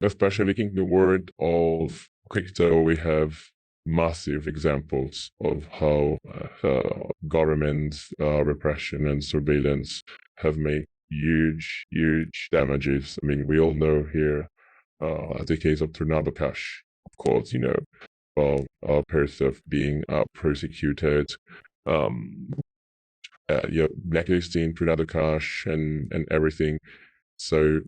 especially in the world of crypto, we have massive examples of how government repression and surveillance have made huge damages. I mean, we all know here the case of Tornado Cash, of course, of persons being persecuted, blacklisting Tornado Cash and everything. So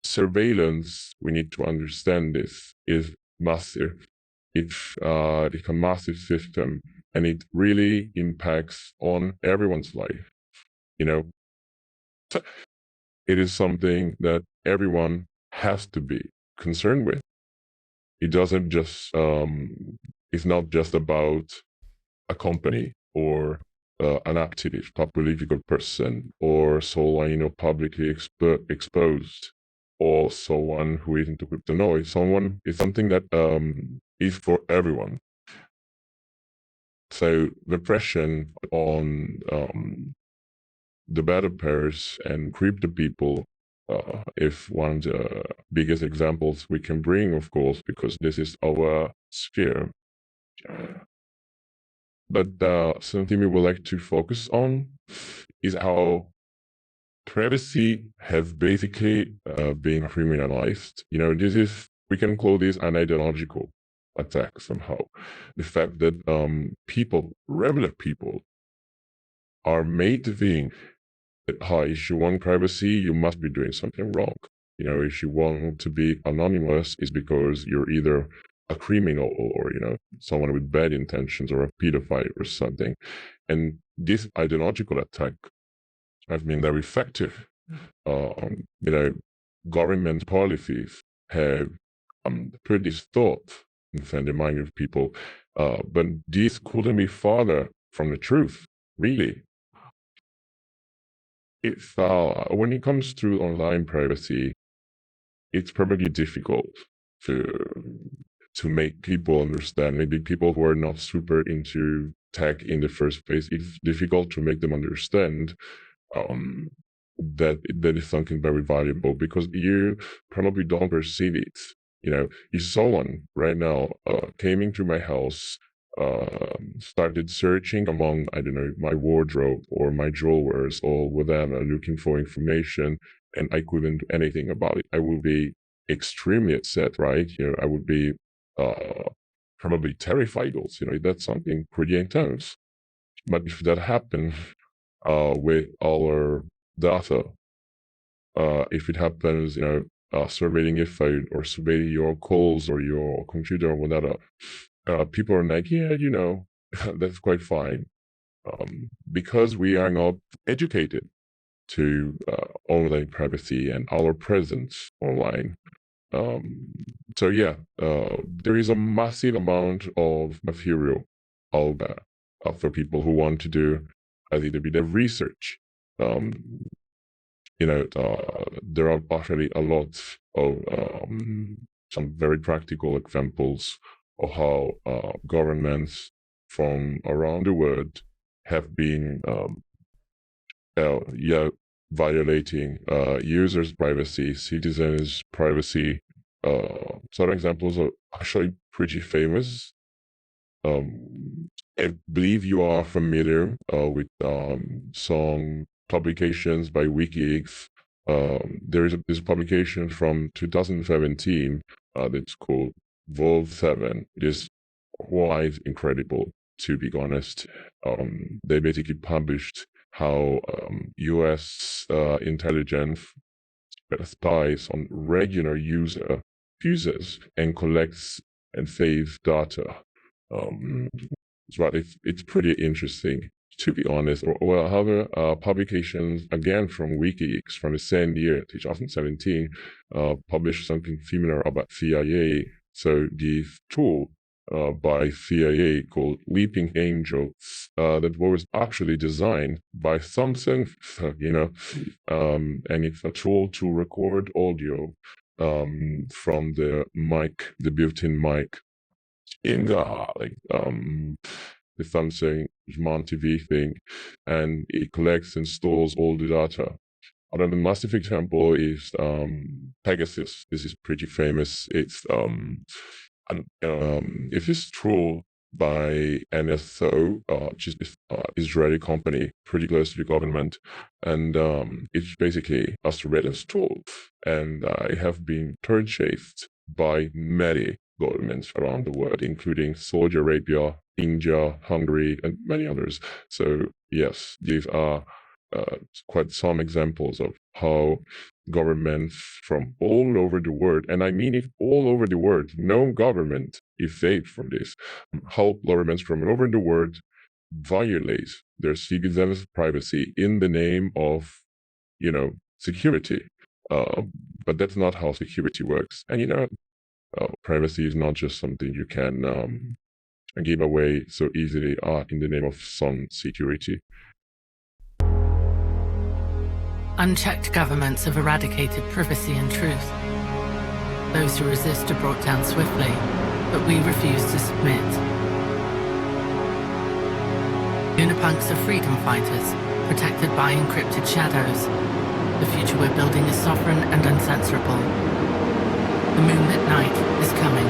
surveillance, we need to understand this, is massive. It's a massive system, and it really impacts on everyone's life. It is something that everyone has to be concerned with. It doesn't just, it's not just about a company or an activist, a political person, or someone, publicly exposed, or someone who is into crypto noise. Someone is something that is for everyone. So repression on developers and crypto people, if one of the biggest examples we can bring, of course, because this is our sphere. But something we would like to focus on is how privacy has basically been criminalized. We can call this an ideological attack somehow. The fact that regular people, are made to think that, if you want privacy, you must be doing something wrong. If you want to be anonymous, it's because you're either a criminal or, someone with bad intentions or a pedophile or something. And this ideological attack has been very effective. Government policies have put this thought in the mind of people, but this couldn't be farther from the truth, really. When it comes to online privacy, it's probably difficult to make people understand. Maybe people who are not super into tech in the first place, it's difficult to make them understand that is something very valuable, because you probably don't perceive it. If someone right now came into my house, started searching among, I don't know, my wardrobe or my drawers or whatever, looking for information, and I couldn't do anything about it, I would be extremely upset, right? I would be probably terrified also. That's something pretty intense. But if that happened with our data, if it happens, surveilling your phone or surveilling your calls or your computer or whatever, people are like, yeah, that's quite fine. Because we are not educated to online privacy and our presence online. So yeah, there is a massive amount of material out there for people who want to do a little bit of research. There are actually a lot of some very practical examples of how governments from around the world have been violating users' privacy, citizens' privacy. Some examples are actually pretty famous. I believe you are familiar with some publications by WikiLeaks. There is this publication from 2017 that's called Vol 7. It is quite incredible, to be honest. They basically published how US intelligence spies on regular users and collects and saves data. It's pretty interesting, to be honest. Well, other publications, again from WikiLeaks from the same year, 2017, published something similar about CIA. So this tool by CIA called Leaping Angel that was actually designed by Samsung, and it's a tool to record audio from the mic, the built-in mic in the Samsung Smart TV thing, and it collects and stores all the data. Another massive example is Pegasus. This is pretty famous. It's it is trolled by NSO, which is Israeli company, pretty close to the government, and it's basically a surveillance tool, and it have been purchased by many governments around the world, including Saudi Arabia, India, Hungary, and many others. So yes, these are quite some examples of how governments from all over the world, and I mean it all over the world, no government is safe from this, how governments from all over the world violate their citizens' privacy in the name of, security. But that's not how security works. And privacy is not just something you can give away so easily in the name of some security. Unchecked governments have eradicated privacy and truth. Those who resist are brought down swiftly, but we refuse to submit. LunarPunks are freedom fighters, protected by encrypted shadows. The future we're building is sovereign and uncensorable. The moonlit night is coming.